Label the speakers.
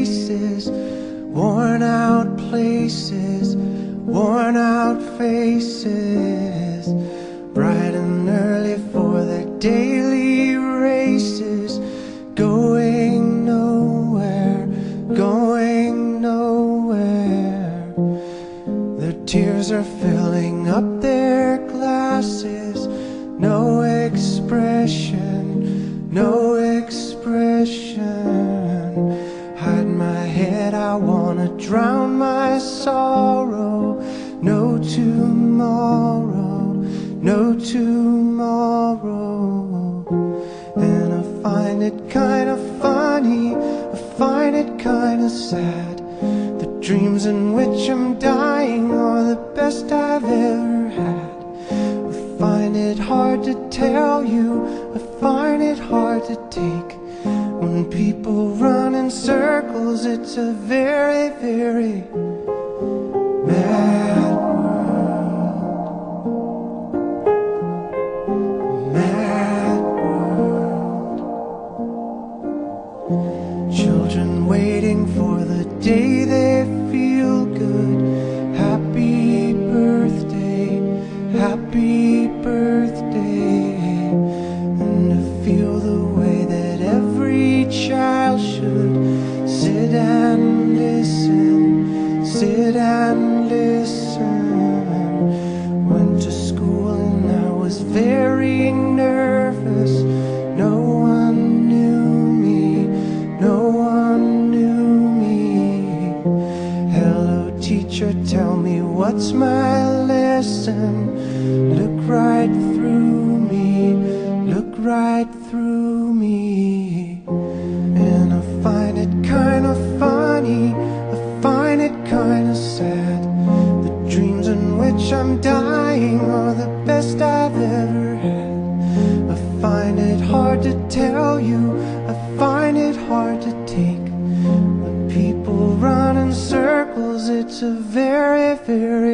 Speaker 1: faces, worn out places, worn out faces, bright and early for their daily races, going nowhere, going nowhere. Their tears are filling up their glasses, no expression, no expression. Hide my head, I wanna drown my sorrow. No tomorrow, no tomorrow. And I find it kinda funny, I find it kinda sad. The dreams in which I'm dying are the best I've ever had. I find it hard to tell you, I find it hard to take. When people run in circles, it's a very, very mad world. Mad world. Children waiting for the day they feel good. Happy birthday, happy birthday. And to feel the way that every child should sit and listen, sit and listen. Went to school and I was very nervous. No one knew me, no one knew me. Hello teacher, tell me what's my lesson. Look right through me, look right through me. And I find it kinda funny, I find it kinda sad. The dreams in which I'm dying are the best I've ever had. I find it hard to tell you, I find it hard to take. When people run in circles, it's a very, very